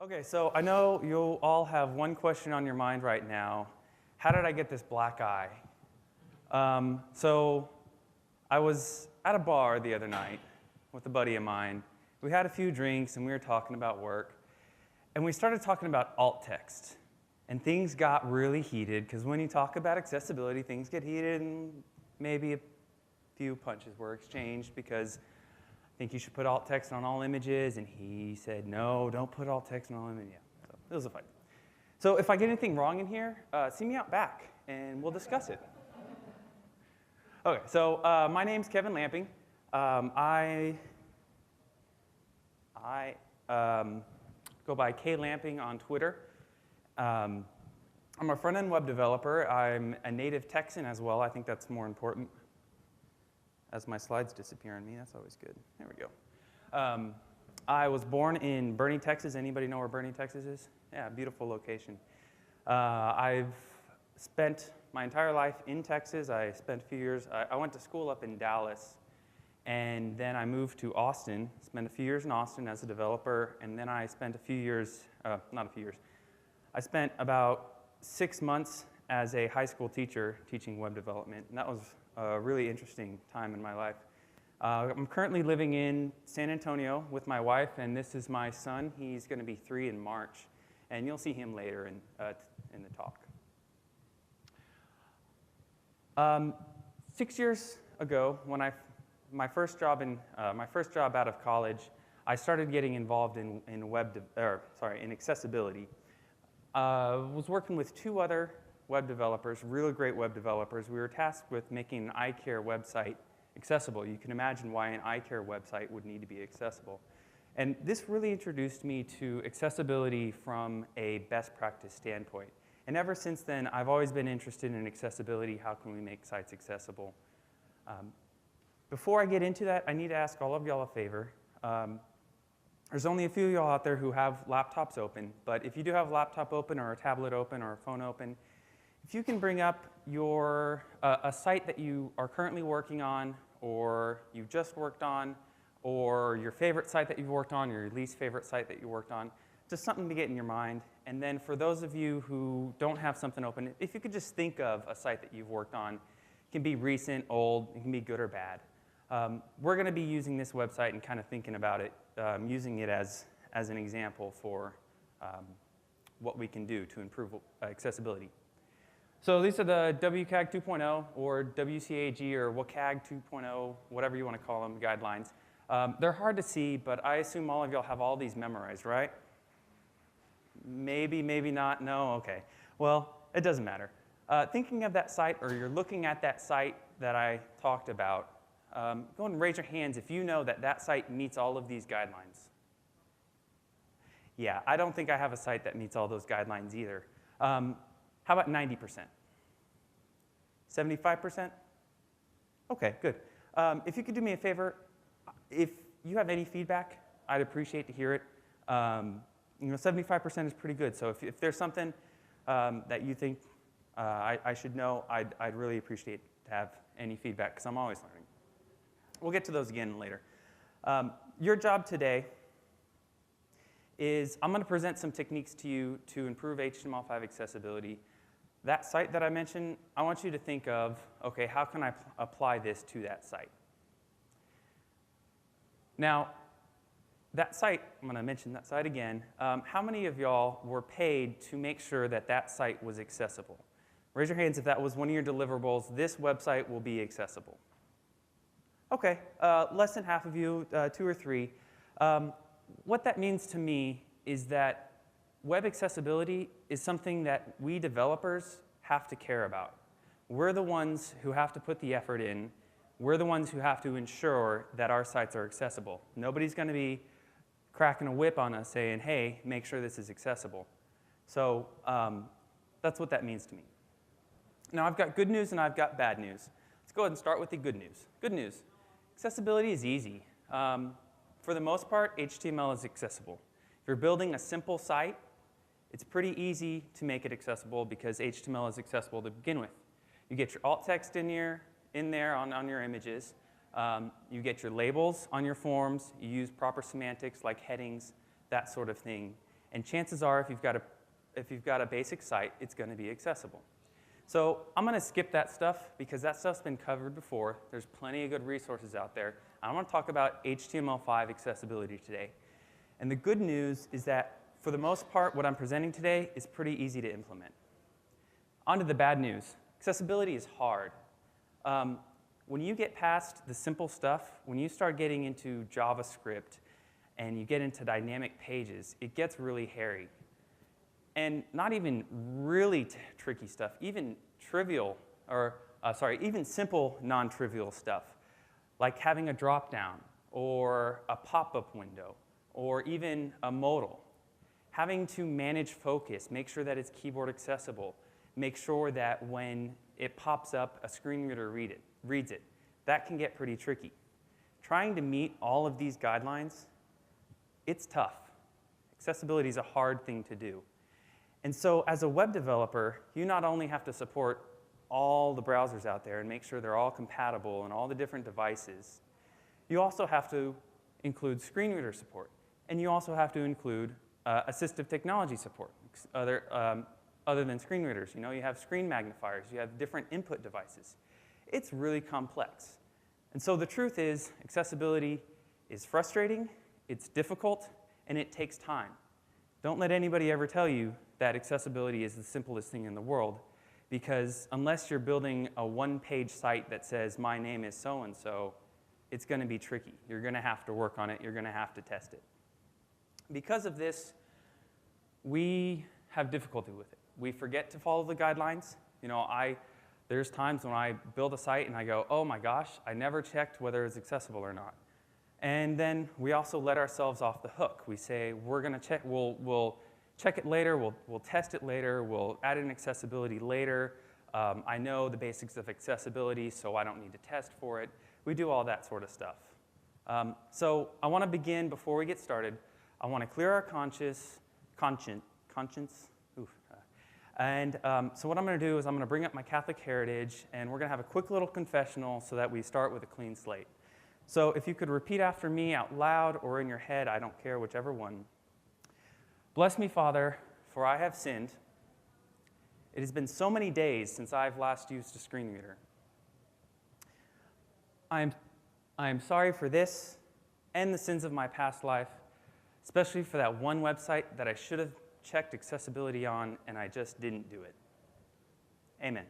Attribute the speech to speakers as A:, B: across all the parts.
A: Okay, so I know you'll all have one question on your mind right now. How did I get this black eye? So I was at a bar the other night with a buddy of mine. We had a few drinks and we were talking about work. And we started talking about alt text. And things got really heated because when you talk about accessibility, things get heated and maybe a few punches were exchanged because I think you should put alt text on all images, and he said, no, don't put alt text on all images. Yeah, so it was a fight. So if I get anything wrong in here, see me out back, and we'll discuss it. Okay, so my name's Kevin Lamping. I go by K-Lamping on Twitter. I'm a front-end web developer. I'm a native Texan as well. I think that's more important. As my slides disappear on me, that's always good. There we go. I was born in Boerne, Texas. Anybody know where Boerne, Texas is? Yeah, beautiful location. I've spent my entire life in Texas. I spent a few years. I went to school up in Dallas, and then I moved to Austin, spent a few years in Austin as a developer, and then I spent a few years, not a few years, I spent about 6 months as a high school teacher teaching web development, and that was a really interesting time in my life. I'm currently living in San Antonio with my wife, and this is my son. He's going to be 3 in March, and you'll see him later in the talk. 6 years ago, when my first job out of college, I started getting involved in accessibility. Was working with 2 other web developers, really great web developers. We were tasked with making an eye care website accessible. You can imagine why an eye care website would need to be accessible. And this really introduced me to accessibility from a best practice standpoint. And ever since then, I've always been interested in accessibility. How can we make sites accessible? Before I get into that, I need to ask all of y'all a favor. There's only a few of y'all out there who have laptops open, but if you do have a laptop open or a tablet open or a phone open, if you can bring up a site that you are currently working on, or you've just worked on, or your favorite site that you've worked on, or your least favorite site that you worked on, just something to get in your mind. And then for those of you who don't have something open, if you could just think of a site that you've worked on. It can be recent, old, it can be good or bad. We're going to be using this website and kind of thinking about it, using it as an example for what we can do to improve accessibility. So these are the WCAG 2.0 or WCAG or WCAG 2.0, whatever you want to call them, guidelines. They're hard to see, but I assume all of y'all have all these memorized, right? Maybe, maybe not, no, okay. Well, it doesn't matter. Thinking of that site, or you're looking at that site that I talked about, go ahead and raise your hands if you know that that site meets all of these guidelines. Yeah, I don't think I have a site that meets all those guidelines either. How about 90%? 75%? Okay, good. If you could do me a favor, if you have any feedback, I'd appreciate to hear it. 75% is pretty good. So if there's something that you think I should know, I'd really appreciate to have any feedback, because I'm always learning. We'll get to those again later. Your job today is I'm going to present some techniques to you to improve HTML5 accessibility. That site that I mentioned, I want you to think of, okay, how can I apply this to that site? Now, that site, I'm going to mention that site again. How many of y'all were paid to make sure that that site was accessible? Raise your hands if that was one of your deliverables. This website will be accessible. Okay, less than half of you, 2 or 3. What that means to me is that web accessibility is something that we developers have to care about. We're the ones who have to put the effort in. We're the ones who have to ensure that our sites are accessible. Nobody's going to be cracking a whip on us saying, hey, make sure this is accessible. So that's what that means to me. Now, I've got good news and I've got bad news. Let's go ahead and start with the good news. Good news. Accessibility is easy. For the most part, HTML is accessible. If you're building a simple site, it's pretty easy to make it accessible because HTML is accessible to begin with. You get your alt text in there on your images. You get your labels on your forms. You use proper semantics like headings, that sort of thing. And chances are, if you've got a basic site, it's going to be accessible. So I'm going to skip that stuff because that stuff's been covered before. There's plenty of good resources out there. I want to talk about HTML5 accessibility today. And the good news is that, for the most part, what I'm presenting today is pretty easy to implement. On to the bad news. Accessibility is hard. When you get past the simple stuff, when you start getting into JavaScript and you get into dynamic pages, it gets really hairy. And not even really tricky stuff, even trivial, or even simple non-trivial stuff, like having a drop-down or a pop-up window or even a modal. Having to manage focus, make sure that it's keyboard accessible, make sure that when it pops up, a screen reader reads it. That can get pretty tricky. Trying to meet all of these guidelines, it's tough. Accessibility is a hard thing to do. And so as a web developer, you not only have to support all the browsers out there and make sure they're all compatible on all the different devices, you also have to include screen reader support. And you also have to include assistive technology support, other than screen readers. You know, you have screen magnifiers, you have different input devices. It's really complex. And so the truth is, accessibility is frustrating, it's difficult, and it takes time. Don't let anybody ever tell you that accessibility is the simplest thing in the world, because unless you're building a one-page site that says, my name is so-and-so, it's going to be tricky. You're going to have to work on it. You're going to have to test it. Because of this, we have difficulty with it. We forget to follow the guidelines. You know, there's times when I build a site and I go, oh my gosh, I never checked whether it's accessible or not. And then we also let ourselves off the hook. We say, we're going to check, we'll check it later, we'll test it later, we'll add in accessibility later. I know the basics of accessibility, so I don't need to test for it. We do all that sort of stuff. So I want to begin, before we get started, I want to clear our conscience. Oof. And so what I'm going to do is I'm going to bring up my Catholic heritage, and we're going to have a quick little confessional so that we start with a clean slate. So if you could repeat after me out loud or in your head, I don't care, whichever one. Bless me, Father, for I have sinned. It has been so many days since I've last used a screen reader. I am sorry for this and the sins of my past life, especially for that one website that I should have checked accessibility on, and I just didn't do it. Amen.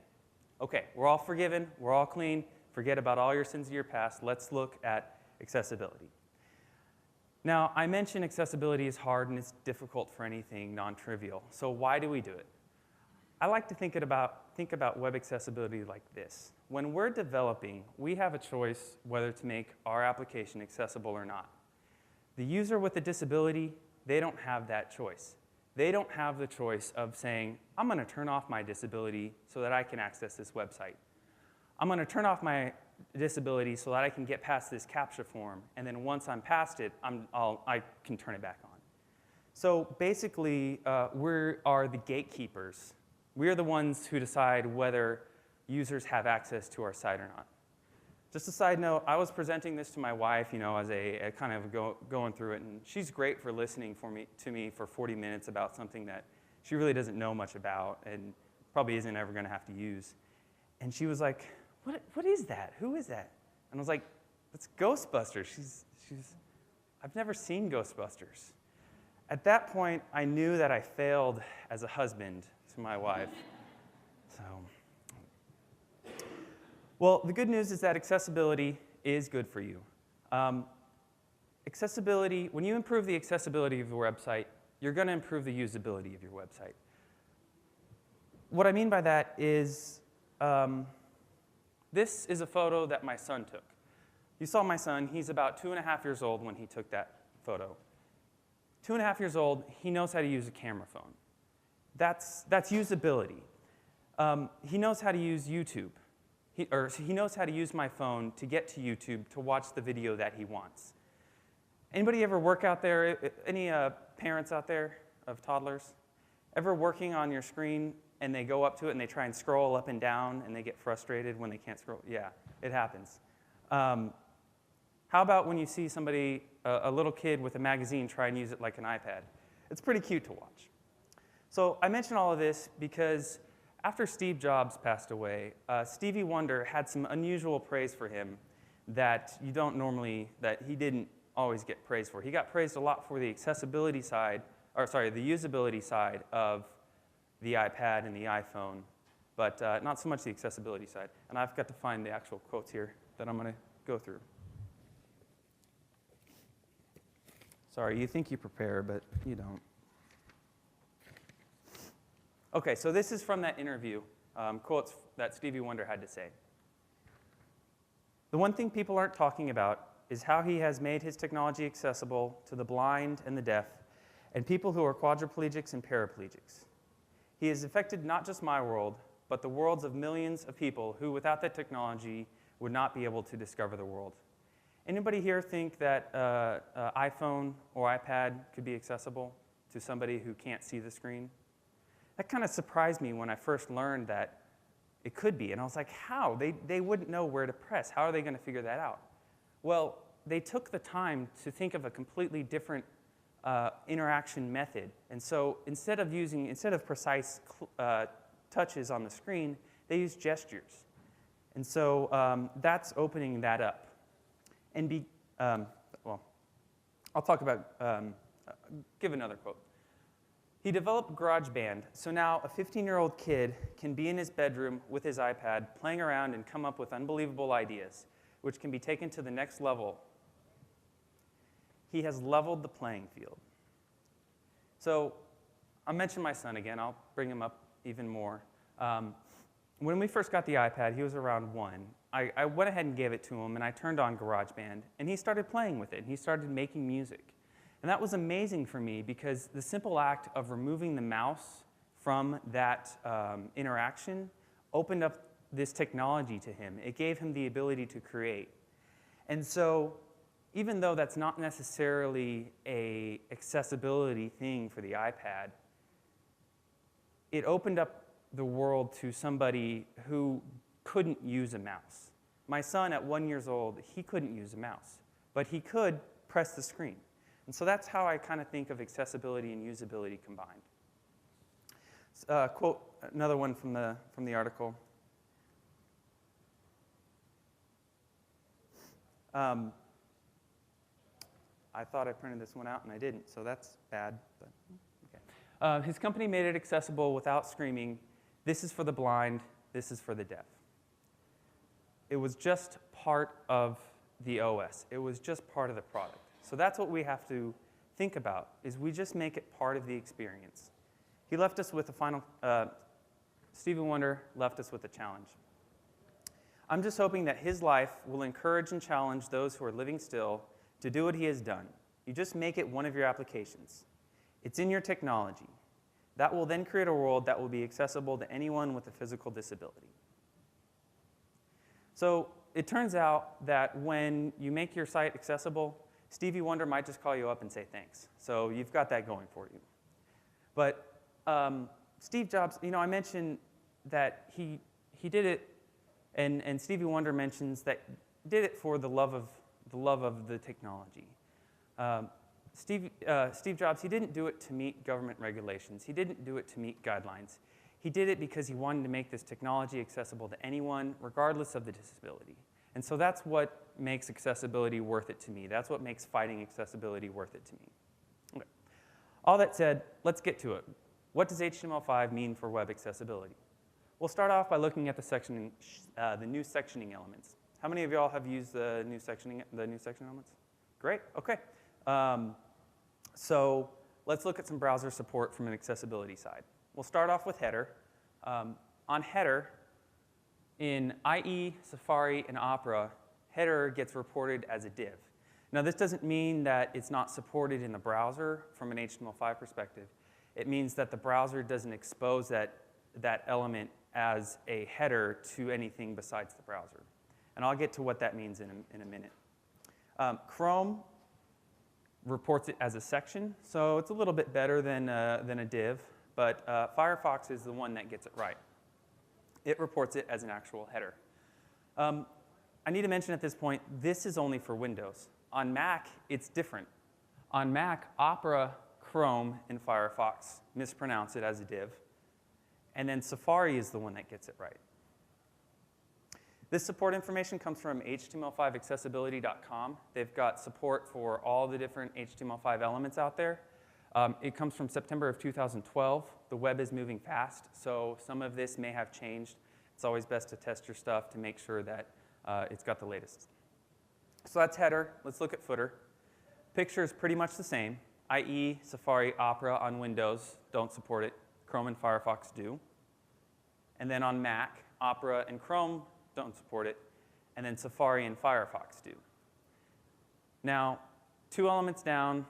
A: Okay, we're all forgiven. We're all clean. Forget about all your sins of your past. Let's look at accessibility. Now, I mentioned accessibility is hard and it's difficult for anything non-trivial. So why do we do it? I like to think about web accessibility like this. When we're developing, we have a choice whether to make our application accessible or not. The user with a disability, they don't have that choice. They don't have the choice of saying, I'm going to turn off my disability so that I can access this website. I'm going to turn off my disability so that I can get past this CAPTCHA form, and then once I'm past it, I can turn it back on. So basically, we are the gatekeepers. We are the ones who decide whether users have access to our site or not. Just a side note, I was presenting this to my wife, you know, as a kind of going through it, and she's great for listening to me for 40 minutes about something that she really doesn't know much about and probably isn't ever going to have to use. And she was like, what is that? Who is that? And I was like, it's Ghostbusters. I've never seen Ghostbusters. At that point, I knew that I failed as a husband to my wife. So, well, the good news is that accessibility is good for you. Accessibility, when you improve the accessibility of your website, you're going to improve the usability of your website. What I mean by that is, this is a photo that my son took. You saw my son. He's about 2.5 years old when he took that photo. 2.5 years old, he knows how to use a camera phone. That's usability. He knows how to use YouTube. He knows how to use my phone to get to YouTube to watch the video that he wants. Anybody ever work out there? Any parents out there of toddlers? Ever working on your screen and they go up to it and they try and scroll up and down and they get frustrated when they can't scroll? Yeah, it happens. How about when you see somebody, a little kid with a magazine, try and use it like an iPad? It's pretty cute to watch. So I mention all of this because after Steve Jobs passed away, Stevie Wonder had some unusual praise for him that he didn't always get praised for. He got praised a lot for the accessibility side, the usability side of the iPad and the iPhone, but not so much the accessibility side. And I've got to find the actual quotes here that I'm going to go through. Sorry, you think you prepare, but you don't. Okay, so this is from that interview, quotes that Stevie Wonder had to say. The one thing people aren't talking about is how he has made his technology accessible to the blind and the deaf and people who are quadriplegics and paraplegics. He has affected not just my world, but the worlds of millions of people who, without that technology, would not be able to discover the world. Anybody here think that iPhone or iPad could be accessible to somebody who can't see the screen? That kind of surprised me when I first learned that it could be. And I was like, how? They wouldn't know where to press. How are they going to figure that out? Well, they took the time to think of a completely different interaction method. And so instead of precise touches on the screen, they use gestures. And so that's opening that up. And I'll talk about, give another quote. He developed GarageBand, so now a 15-year-old kid can be in his bedroom with his iPad, playing around and come up with unbelievable ideas, which can be taken to the next level. He has leveled the playing field. So I'll mention my son again. I'll bring him up even more. When we first got the iPad, he was around 1. I went ahead and gave it to him, and I turned on GarageBand, and he started playing with it, and he started making music. And that was amazing for me because the simple act of removing the mouse from that interaction opened up this technology to him. It gave him the ability to create. And so even though that's not necessarily an accessibility thing for the iPad, it opened up the world to somebody who couldn't use a mouse. My son at 1 year old, he couldn't use a mouse, but he could press the screen. And so that's how I kind of think of accessibility and usability combined. Quote, another one from the article. I thought I printed this one out, and I didn't, so that's bad. But, okay. His company made it accessible without screaming, "This is for the blind, this is for the deaf." It was just part of the OS. It was just part of the product. So that's what we have to think about, is we just make it part of the experience. He left us with a final, Stevie Wonder left us with a challenge. I'm just hoping that his life will encourage and challenge those who are living still to do what he has done. You just make it one of your applications. It's in your technology. That will then create a world that will be accessible to anyone with a physical disability. So it turns out that when you make your site accessible, Stevie Wonder might just call you up and say thanks. So you've got that going for you. But Steve Jobs, I mentioned that he did it, and Stevie Wonder mentions that did it for the love of the technology. Steve Jobs, he didn't do it to meet government regulations. He didn't do it to meet guidelines. He did it because he wanted to make this technology accessible to anyone, regardless of the disability. And so that's what makes accessibility worth it to me. That's what makes fighting accessibility worth it to me. Okay. All that said, let's get to it. What does HTML5 mean for web accessibility? We'll start off by looking at the new sectioning elements. How many of y'all have used the new sectioning elements? Great, okay. So let's look at some browser support from an accessibility side. We'll start off with header. On header, in IE, Safari, and Opera, header gets reported as a div. Now, this doesn't mean that it's not supported in the browser from an HTML5 perspective. It means that the browser doesn't expose that element as a header to anything besides the browser. And I'll get to what that means in a minute. Chrome reports it as a section, so it's a little bit better than a div, but Firefox is the one that gets it right. It reports it as an actual header. I need to mention at this point, this is only for Windows. On Mac, it's different. On Mac, Opera, Chrome and Firefox mispronounce it as a div. And then Safari is the one that gets it right. This support information comes from HTML5accessibility.com. They've got support for all the different HTML5 elements out there. It comes from September of 2012. The web is moving fast, so some of this may have changed. It's always best to test your stuff to make sure that it's got the latest. So that's header. Let's look at footer. Picture is pretty much the same, i.e. Safari, Opera on Windows don't support it. Chrome and Firefox do. And then on Mac, Opera and Chrome don't support it. And then Safari and Firefox do. Now, 2 elements down,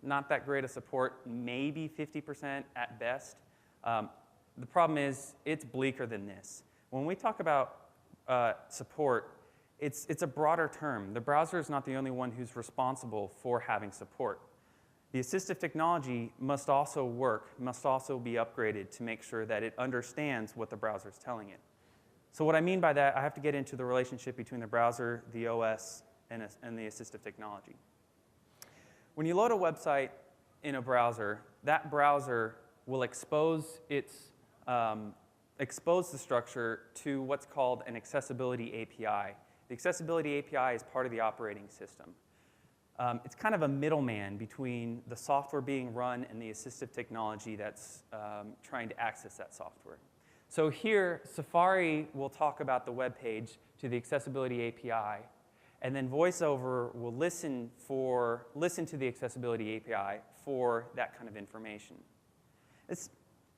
A: not that great a support, maybe 50% at best. The problem is it's bleaker than this. When we talk about support, it's a broader term. The browser is not the only one who's responsible for having support. The assistive technology must also work, must also be upgraded to make sure that it understands what the browser is telling it. So what I mean by that, I have to get into the relationship between the browser, the OS, and the assistive technology. When you load a website in a browser, that browser will expose the structure to what's called an accessibility API. The accessibility API is part of the operating system. It's kind of a middleman between the software being run and the assistive technology that's trying to access that software. So here, Safari will talk about the web page to the accessibility API, and then VoiceOver will listen to the accessibility API for that kind of information. This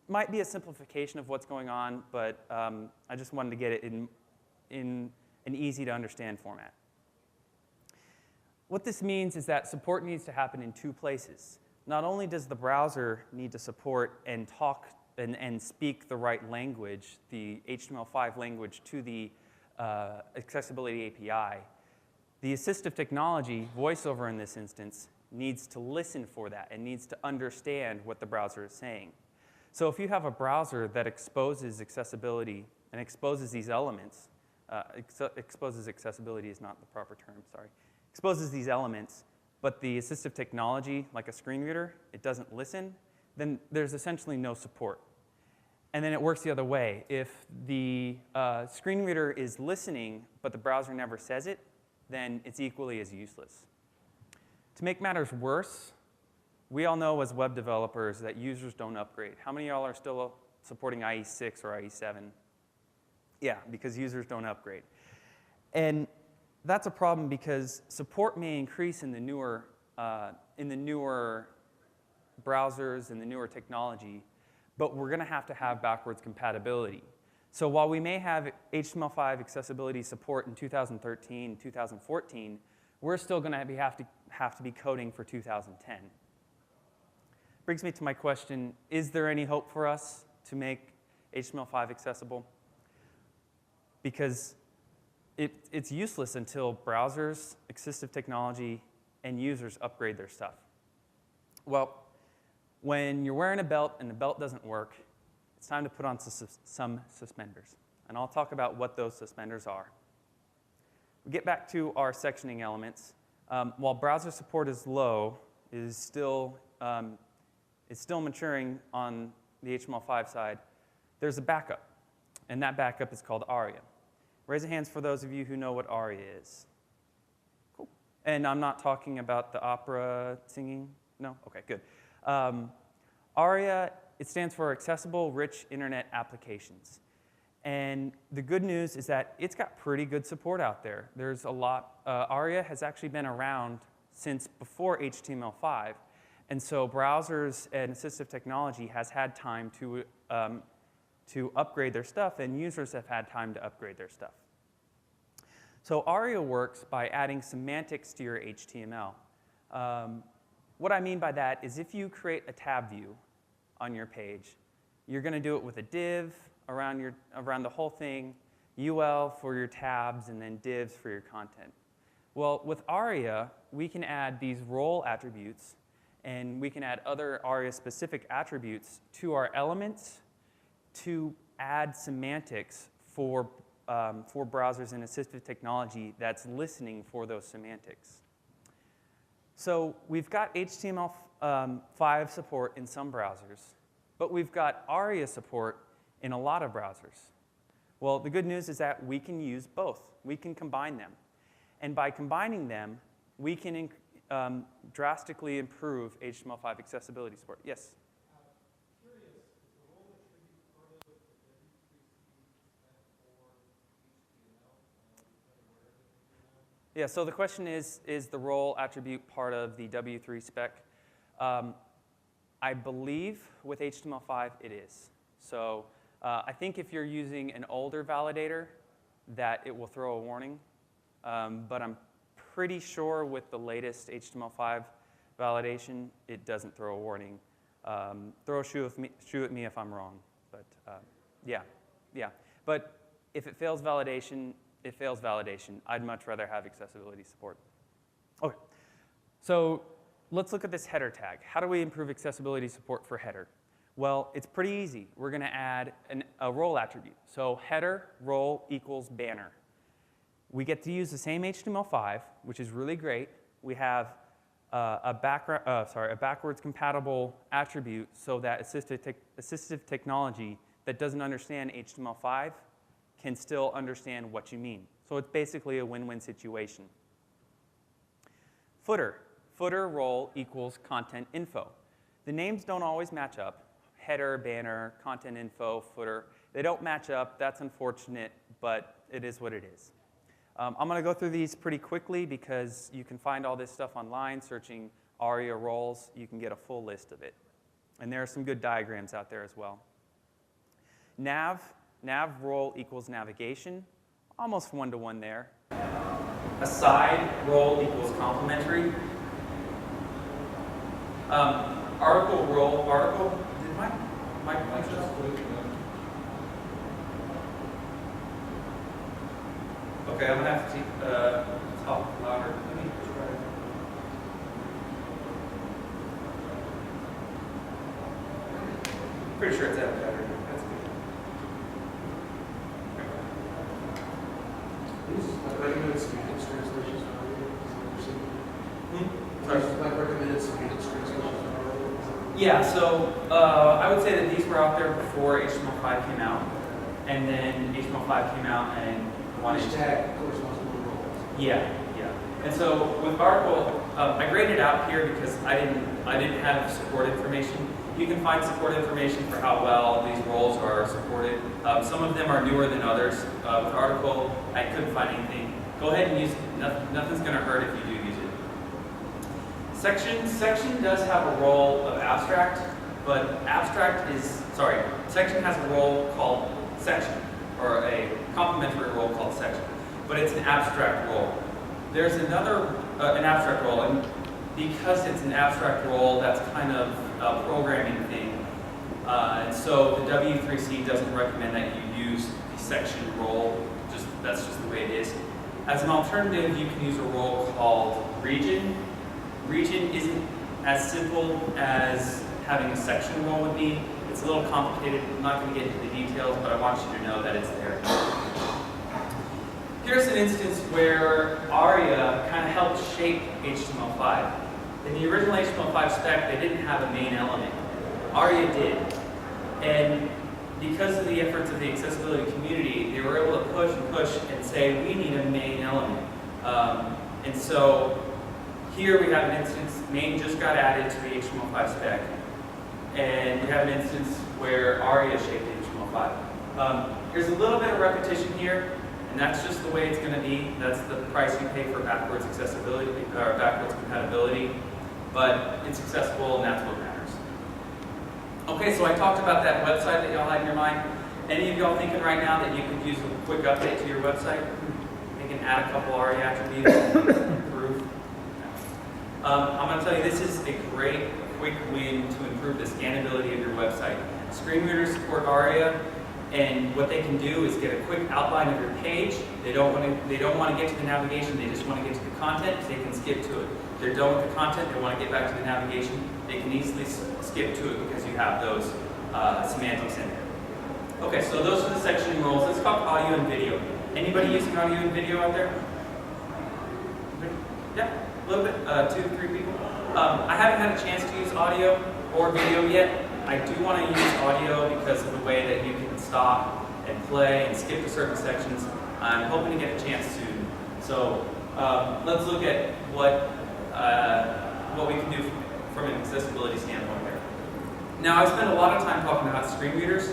A: might be a simplification of what's going on, but I just wanted to get it in an easy-to-understand format. What this means is that support needs to happen in 2 places. Not only does the browser need to support and talk and speak the right language, the HTML5 language, to the accessibility API, the assistive technology, VoiceOver in this instance, needs to listen for that and needs to understand what the browser is saying. So if you have a browser that exposes accessibility and exposes these elements, exposes accessibility is not the proper term, sorry, exposes these elements, but the assistive technology, like a screen reader, it doesn't listen, then there's essentially no support. And then it works the other way. If the screen reader is listening, but the browser never says it, then it's equally as useless. To make matters worse, we all know as web developers that users don't upgrade. How many of y'all are still supporting IE6 or IE7? Yeah, because users don't upgrade. And that's a problem because support may increase in the newer browsers and the newer technology, but we're going to have backwards compatibility. So while we may have HTML5 accessibility support in 2013, 2014, we're still going to have to be coding for 2010. Brings me to my question, is there any hope for us to make HTML5 accessible? Because it's useless until browsers, assistive technology, and users upgrade their stuff. Well, when you're wearing a belt and the belt doesn't work, it's time to put on some suspenders. And I'll talk about what those suspenders are. We get back to our sectioning elements. While browser support is low, it's still maturing on the HTML5 side, there's a backup. And that backup is called ARIA. Raise your hands for those of you who know what ARIA is. Cool. And I'm not talking about the opera singing? No? OK, good. ARIA, it stands for Accessible Rich Internet Applications. And the good news is that it's got pretty good support out there. There's a lot. ARIA has actually been around since before HTML5. And so browsers and assistive technology has had time to upgrade their stuff, and users have had time to upgrade their stuff. So ARIA works by adding semantics to your HTML. What I mean by that is if you create a tab view on your page, you're going to do it with a div around the whole thing, UL for your tabs, and then divs for your content. Well, with ARIA, we can add these role attributes, and we can add other ARIA-specific attributes to our elements to add semantics for browsers and assistive technology that's listening for those semantics. So we've got HTML5 support in some browsers, but we've got ARIA support in a lot of browsers. Well, the good news is that we can use both. We can combine them. And by combining them, we can drastically improve HTML5 accessibility support. Yes? Yeah, so the question is the role attribute part of the W3 spec? I believe with HTML5 it is. So I think if you're using an older validator, that it will throw a warning. But I'm pretty sure with the latest HTML5 validation, it doesn't throw a warning. Throw a shoe at me if I'm wrong. But yeah. But if it fails validation, it fails validation. I'd much rather have accessibility support. Okay, so let's look at this header tag. How do we improve accessibility support for header? Well, it's pretty easy. We're going to add a role attribute. So header role equals banner. We get to use the same HTML5, which is really great. We have a backwards compatible attribute so that assistive technology that doesn't understand HTML5 can still understand what you mean. So it's basically a win-win situation. Footer. Footer role equals content info. The names don't always match up. Header, banner, content info, footer. They don't match up. That's unfortunate, but it is what it is. I'm going to go through these pretty quickly because you can find all this stuff online. Searching ARIA roles, you can get a full list of it. And there are some good diagrams out there as well. Nav role equals navigation, almost one-to-one there. Aside role equals complementary. Article role, did my okay, I'm going to have to talk louder. Let me try. Pretty sure it's out better. That's good.
B: Recommended Phoenix translations. Like recommended Phoenix translations.
A: Yeah, so I would say that these were out there before HTML5 came out, and then HTML5 came out and wanted
B: Each tag corresponds to the role.
A: Yeah. And so with article, I graded out here because I didn't have support information. You can find support information for how well these roles are supported. Some of them are newer than others. With article, I couldn't find anything. Go ahead and use it. Nothing's going to hurt if you do use it. Section does have a role of abstract, but section has a role called section, or a complementary role called section, but it's an abstract role. There's another, an abstract role, and because it's an abstract role, that's kind of a programming thing. And so the W3C doesn't recommend that you use the section role, that's just the way it is. As an alternative, you can use a role called region. Region isn't as simple as having a section role would be. It's a little complicated. I'm not going to get into the details, but I want you to know that it's there. Here's an instance where ARIA kind of helped shape HTML5. In the original HTML5 spec, they didn't have a main element. ARIA did. And because of the efforts of the accessibility community, they were able to push and say, we need a main element. And so here we have an instance, main just got added to the HTML5 spec. And we have an instance where ARIA shaped HTML5. Here's a little bit of repetition here, and that's just the way it's going to be. That's the price you pay for backwards accessibility, or backwards compatibility. But it's accessible, and that's what matters. Okay, so I talked about that website that y'all had in your mind. Any of y'all thinking right now that you could use a quick update to your website? You can add a couple ARIA attributes and improve. I'm going to tell you, this is a great quick win to improve the scannability of your website. Screen readers support ARIA, and what they can do is get a quick outline of your page. They don't want to get to the navigation, they just want to get to the content, so they can skip to it. If they're done with the content, they want to get back to the navigation, they can easily skip to it because you have those semantics in there. Okay, so those are the section roles. Let's talk audio and video. Anybody using audio and video out there? Yeah? A little bit, 2 to 3 people. I haven't had a chance to use audio or video yet. I do want to use audio because of the way that you can stop and play and skip to certain sections. I'm hoping to get a chance soon. So let's look at what we can do from an accessibility standpoint here. Now, I've spent a lot of time talking about screen readers,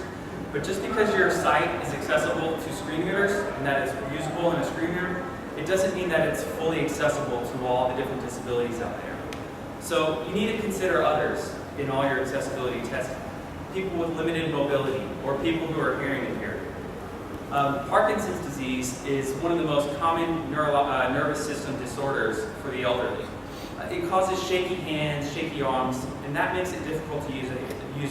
A: but just because your site is accessible to screen readers and that it's usable in a screen reader, it doesn't mean that it's fully accessible to all the different disabilities out there. So you need to consider others in all your accessibility testing. People with limited mobility or people who are hearing impaired. Parkinson's disease is one of the most common nervous system disorders for the elderly. It causes shaky hands, shaky arms, and that makes it difficult to use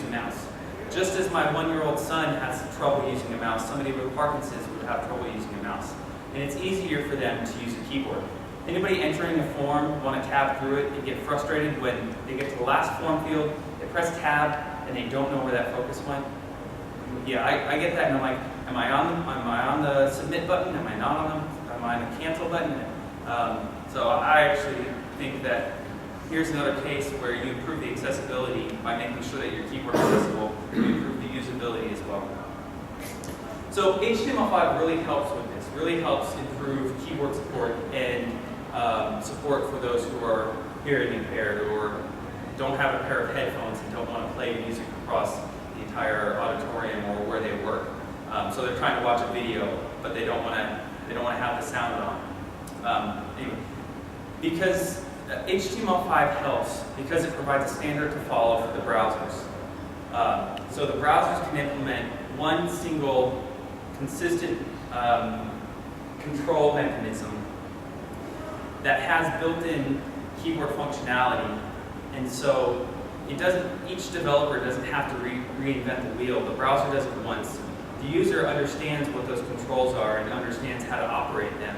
A: a mouse. Just as my 1-year-old son has trouble using a mouse, somebody with Parkinson's would have trouble using a mouse. And it's easier for them to use a keyboard. Anybody entering a form want to tab through it and get frustrated when they get to the last form field, they press tab, and they don't know where that focus went? Yeah, I get that, and I'm like, am I on the submit button? Am I not on them? Am I on the cancel button? So I actually think that here's another case where you improve the accessibility by making sure that your keyboard is accessible. You improve the usability as well. So HTML5 really helps with this, really helps improve keyboard support and support for those who are hearing impaired or don't have a pair of headphones and don't want to play music across the entire auditorium or where they work. So they're trying to watch a video, but they don't want to have the sound on. Anyway, because HTML5 helps because it provides a standard to follow for the browsers. So the browsers can implement one single consistent control mechanism that has built-in keyboard functionality, and so each developer doesn't have to reinvent the wheel. The browser does it once. The user understands what those controls are and understands how to operate them.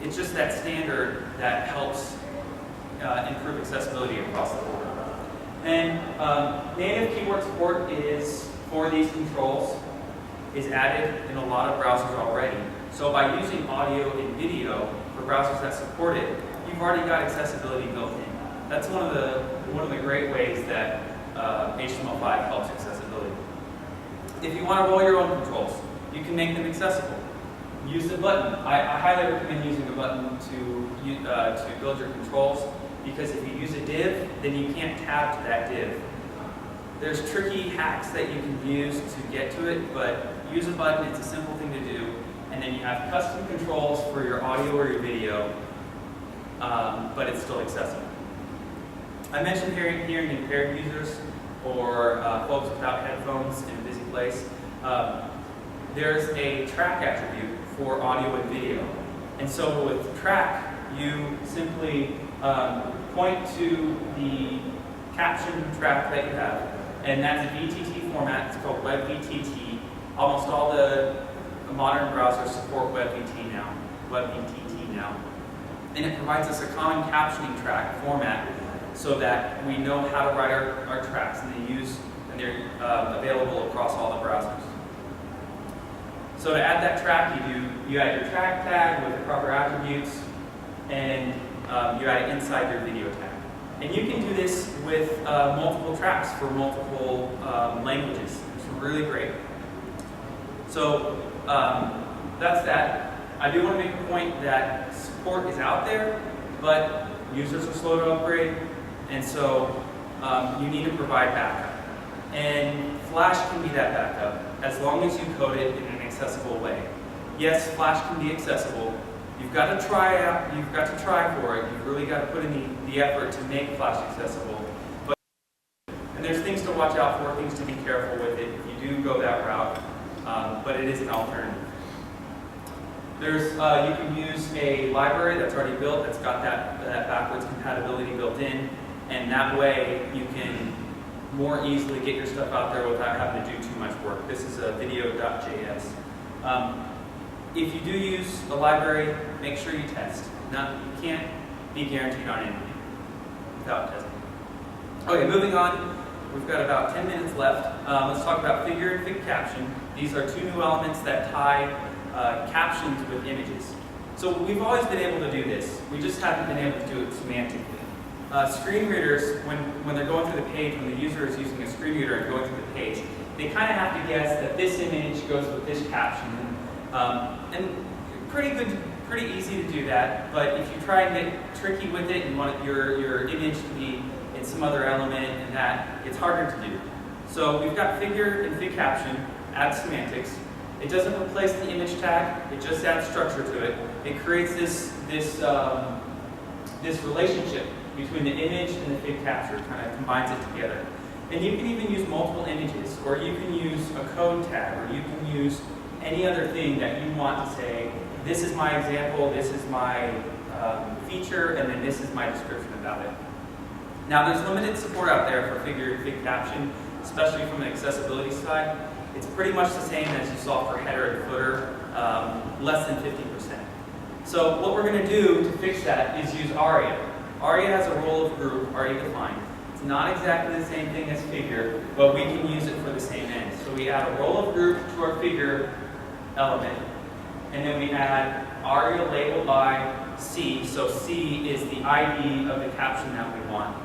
A: It's just that standard that helps improve accessibility across the board. And native keyboard support is for these controls is added in a lot of browsers already. So by using audio and video for browsers that support it, you've already got accessibility built in. That's one of the great ways that HTML5 helps accessibility. If you want to roll your own controls, you can make them accessible. Use the button. I highly recommend using a button to build your controls, because if you use a div, then you can't tab to that div. There's tricky hacks that you can use to get to it, but use a button. It's a simple thing to do. And then you have custom controls for your audio or your video, but it's still accessible. I mentioned hearing impaired users or folks without headphones in a busy place. There's a track attribute for audio and video. And so with track, you simply point to the caption track that you have, and that's a VTT format. It's called WebVTT. Almost all the modern browsers support WebVTT now. And it provides us a common captioning track format so that we know how to write our tracks, and they're available across all the browsers. So to add that track, you add your track tag with the proper attributes, and you add it inside your video tag. And you can do this with multiple tracks for multiple languages. It's really great. So that's that. I do want to make a point that support is out there, but users are slow to upgrade, and so you need to provide backup. And Flash can be that backup as long as you code it in an accessible way. Yes, Flash can be accessible. You've got to try it out. You've got to try for it. You've really got to put in the effort to make Flash accessible. And there's things to watch out for, things to be careful with it if you do go that route. But it is an alternative. You can use a library that's already built that's got that backwards compatibility built in, and that way you can more easily get your stuff out there without having to do too much work. This is a video.js. If you do use a library, make sure you test. You can't be guaranteed on anything without testing. Okay, moving on. We've got about 10 minutes left. Let's talk about figure and fig caption. These are two new elements that tie captions with images. So we've always been able to do this. We just haven't been able to do it semantically. Screen readers, when they're going through the page, when the user is using a screen reader and going through the page, they kind of have to guess that this image goes with this caption. And pretty easy to do that, but if you try and get tricky with it and want your image to be in some other element and that, it's harder to do. So we've got figure and fig caption, add semantics. It doesn't replace the image tag, it just adds structure to it. It creates this relationship between the image and the fig capture, kind of combines it together. And you can even use multiple images, or you can use a code tag, or you can use any other thing that you want to say, this is my example, this is my feature, and then this is my description about it. Now there's limited support out there for figure and fig caption, especially from the accessibility side. It's pretty much the same as you saw for header and footer, less than 50%. So what we're going to do to fix that is use ARIA. ARIA has a role of group, already defined. It's not exactly the same thing as figure, but we can use it for the same end. So we add a role of group to our figure element, and then we add ARIA labeled by C. So C is the ID of the caption that we want.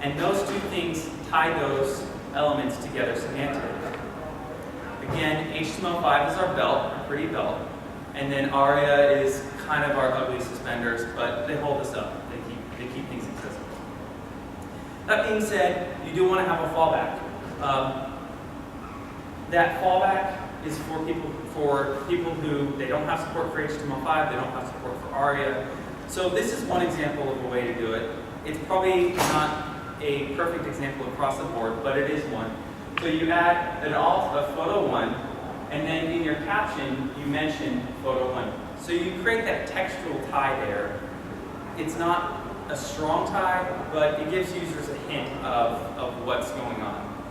A: And those two things tie those elements together semantically. Again, HTML5 is our belt, our pretty belt, and then ARIA is kind of our ugly suspenders, but they hold us up. They keep things accessible. That being said, you do want to have a fallback. That fallback is for people who they don't have support for HTML5, they don't have support for ARIA. So this is one example of a way to do it. It's probably not a perfect example across the board, but it is one. So you add an alt of photo 1, and then in your caption, you mention photo 1. So you create that textual tie there. It's not a strong tie, but it gives users a hint of what's going on.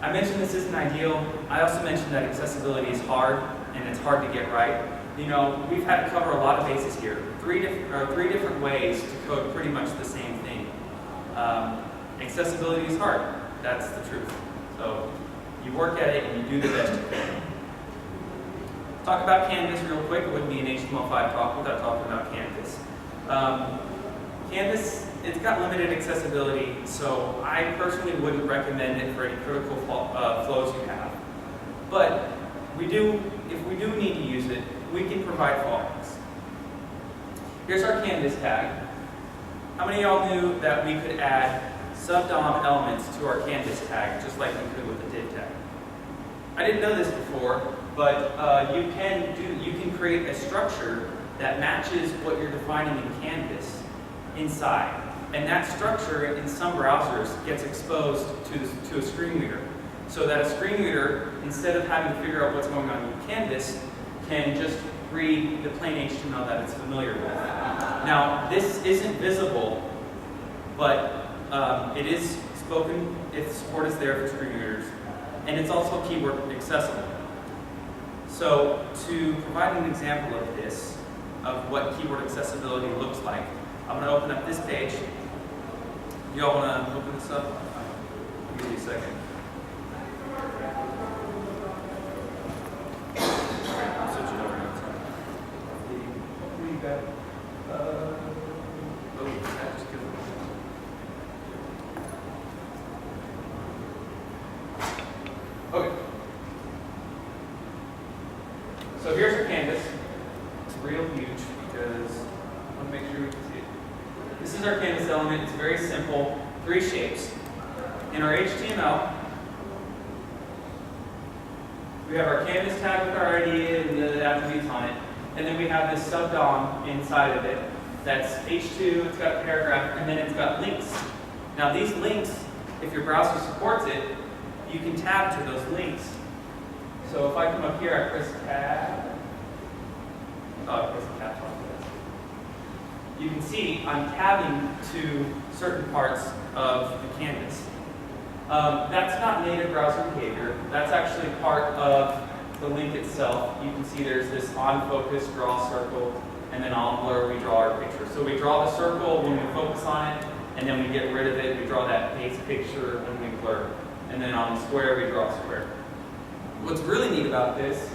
A: I mentioned this isn't ideal. I also mentioned that accessibility is hard, and it's hard to get right. You know, we've had to cover a lot of bases here. Three different ways to code pretty much the same thing. Accessibility is hard. That's the truth. So you work at it and you do the best you can. Talk about Canvas real quick. It wouldn't be an HTML5 talk without talking about Canvas. Canvas, it's got limited accessibility, so I personally wouldn't recommend it for any critical flows you have. But if we do need to use it, we can provide fallbacks. Here's our Canvas tag. How many of y'all knew that we could add sub-DOM elements to our Canvas tag, just like we could with the div tag? I didn't know this before, but you can create a structure that matches what you're defining in Canvas inside. And that structure in some browsers gets exposed to a screen reader. So that a screen reader, instead of having to figure out what's going on in Canvas, can just read the plain HTML that it's familiar with. Now, this isn't visible, but it is spoken, its support is there for screen readers, and it's also keyword accessible. So to provide an example of this, of what keyword accessibility looks like, I'm going to open up this page. You all want to open this up? I'll give you a second. I'll switch it over now. We got, that just killed it. Okay. So here's our canvas. It's real huge because I want to make sure we can see it. This is our canvas element. It's very simple. 3 shapes. In our HTML, we have our canvas tag with our ID and the attributes on it. And then we have this sub-DOM inside of it. That's H2, it's got a paragraph, and then it's got links. Now these links, if your browser supports it, you can tab to those links. So if I come up here, I press tab. Oh, I press the caps lock for this. You can see I'm tabbing to certain parts of the canvas. That's not native browser behavior. That's actually part of the link itself. You can see there's this on focus, draw circle, and then on blur, we draw our picture. So we draw the circle when we focus on it, and then we get rid of it. We draw that base picture when we blur. And then on the square, we draw a square. What's really neat about this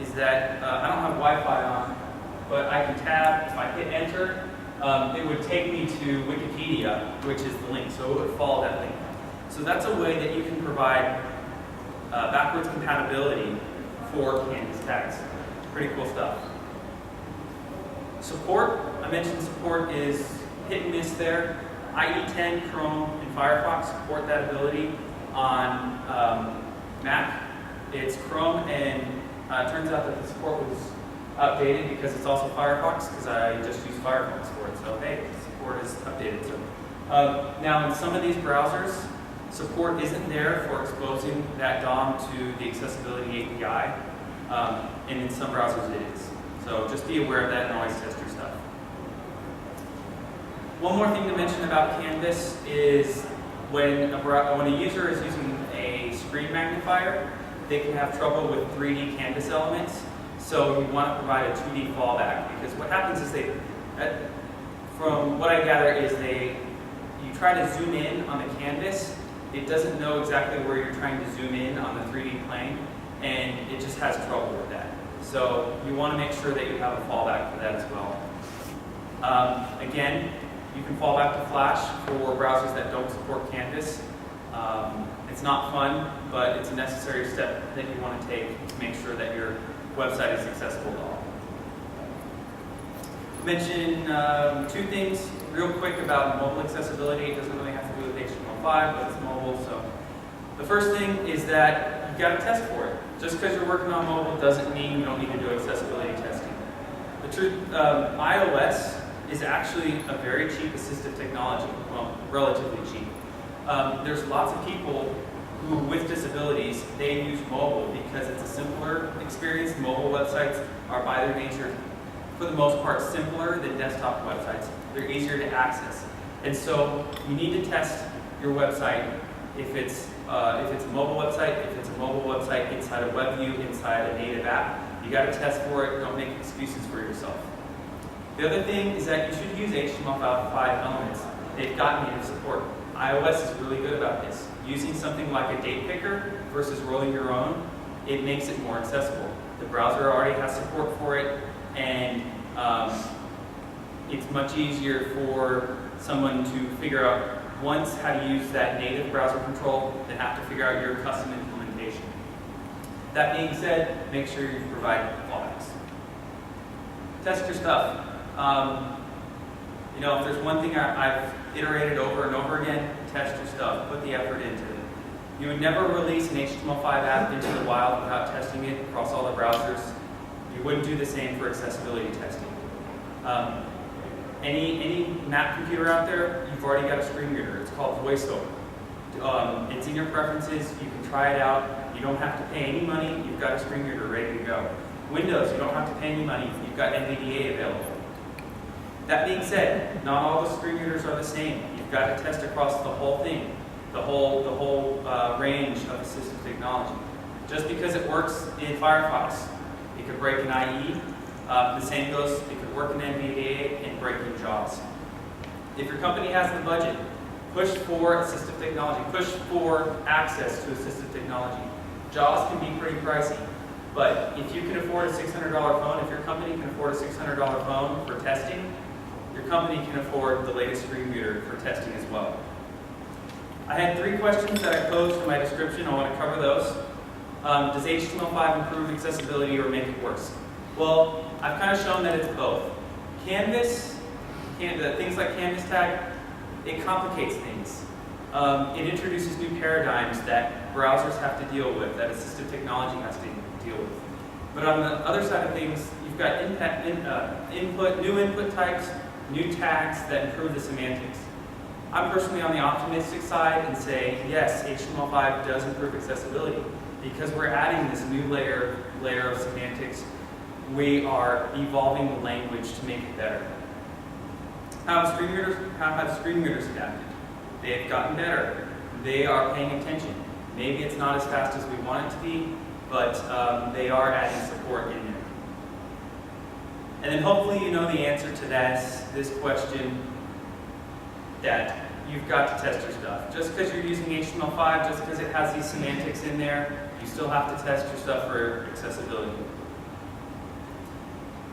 A: is that I don't have Wi-Fi on, but I can tab. If I hit enter, it would take me to Wikipedia, which is the link, so it would follow that link. So that's a way that you can provide backwards compatibility for Canvas tags. Pretty cool stuff. Support, I mentioned support is hit and miss there. IE10, Chrome, and Firefox support that ability. On Mac, it's Chrome, and it turns out that the support was outdated because it's also Firefox, because I just use Firefox for it. So hey, support is updated. So now in some of these browsers, support isn't there for exposing that DOM to the accessibility API, and in some browsers it is. So just be aware of that and always test your stuff. One more thing to mention about Canvas is when a user is using a screen magnifier, they can have trouble with 3D Canvas elements. So you want to provide a 2D fallback, because what happens is from what I gather is you try to zoom in on the canvas, it doesn't know exactly where you're trying to zoom in on the 3D plane, and it just has trouble with that. So you want to make sure that you have a fallback for that as well. Again, you can fall back to Flash for browsers that don't support Canvas. It's not fun, but it's a necessary step that you want to take to make sure that your website is accessible to all. Mention two things real quick about mobile accessibility. It doesn't really have to do with HTML5, but it's mobile. So the first thing is that you've got to test for it. Just because you're working on mobile doesn't mean you don't need to do accessibility testing. The truth, iOS is actually a very cheap assistive technology, well, relatively cheap. There's lots of people who, with disabilities, they use mobile because it's a simpler experience. Mobile websites are, by their nature, for the most part, simpler than desktop websites. They're easier to access. And so you need to test your website if it's a mobile website, if it's a mobile website inside a web view, inside a native app. You got to test for it. Don't make excuses for yourself. The other thing is that you should use HTML5 elements. They've got native support. iOS is really good about this. Using something like a date picker versus rolling your own, it makes it more accessible. The browser already has support for it, and it's much easier for someone to figure out once how to use that native browser control than have to figure out your custom implementation. That being said, make sure you provide fallbacks. Test your stuff. If there's one thing I've iterated over and over again, test your stuff, put the effort into it. You would never release an HTML5 app into the wild without testing it across all the browsers. You wouldn't do the same for accessibility testing. Any Mac computer out there, you've already got a screen reader. It's called VoiceOver. It's in your preferences. You can try it out. You don't have to pay any money. You've got a screen reader ready to go. Windows, you don't have to pay any money. You've got NVDA available. That being said, not all the screen readers are the same. You've got to test across the whole thing, the whole range of assistive technology. Just because it works in Firefox, it could break in IE. The same goes, it could work in NVDA and break in JAWS. If your company has the budget, push for assistive technology, push for access to assistive technology. JAWS can be pretty pricey, but if you can afford a $600 phone, if your company can afford a $600 phone for testing, your company can afford the latest screen reader for testing as well. I had 3 questions that I posed in my description. I want to cover those. Does HTML5 improve accessibility or make it worse? Well, I've kind of shown that it's both. Canvas, things like Canvas tag, it complicates things. It introduces new paradigms that browsers have to deal with, that assistive technology has to deal with. But on the other side of things, you've got new input types, new tags that improve the semantics. I'm personally on the optimistic side and say, yes, HTML5 does improve accessibility because we're adding this new layer of semantics. We are evolving the language to make it better. How have screen readers adapted? They've gotten better. They are paying attention. Maybe it's not as fast as we want it to be, but they are adding support in there. And then hopefully you know the answer to this question, that you've got to test your stuff. Just because you're using HTML5, just because it has these semantics in there, you still have to test your stuff for accessibility.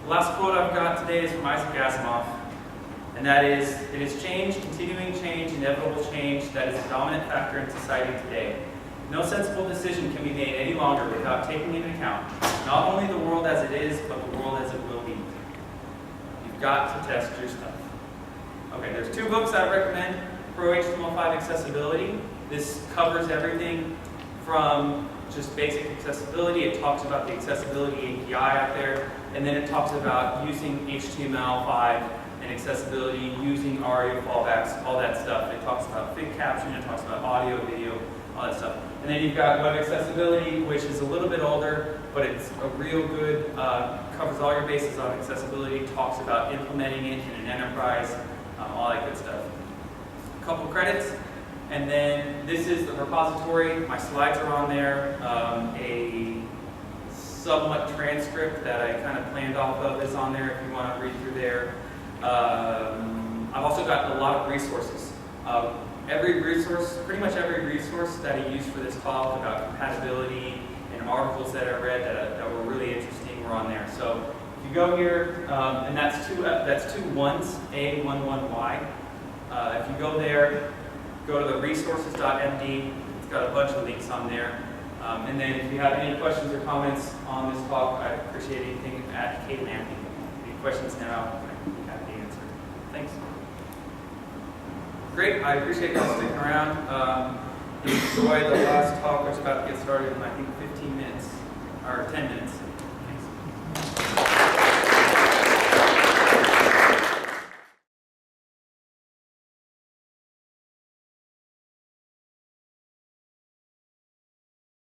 A: The last quote I've got today is from Isaac Asimov, and that is, "It is change, continuing change, inevitable change that is a dominant factor in society today. No sensible decision can be made any longer without taking into account not only the world as it is, but the world as it will be. You've got to test your stuff." Okay, there's two books I recommend. Pro HTML5 Accessibility. This covers everything from just basic accessibility. It talks about the accessibility API out there, and then it talks about using HTML5 and accessibility, using ARIA fallbacks, all that stuff. It talks about big caption, it talks about audio, video, all that stuff. And then you've got web accessibility, which is a little bit older, but it's a real good, covers all your bases on accessibility, talks about implementing it in an enterprise, all that good stuff. A couple credits, and then this is the repository. My slides are on there. A somewhat transcript that I kind of planned off of is on there if you want to read through there. I've also got a lot of resources. Every resource, pretty much every resource that I used for this talk about compatibility and articles that I read that were really interesting were on there. So if you go here, and that's two ones, A11Y. If you go there, go to the resources.md. It's got a bunch of links on there. And then if you have any questions or comments on this talk, I'd appreciate anything at Kate Lampy. Any questions now, I'd be happy to answer. Thanks. Great, I appreciate y'all sticking around. Enjoy the last talk, which is about to get started in, I think, 15 minutes, or 10 minutes.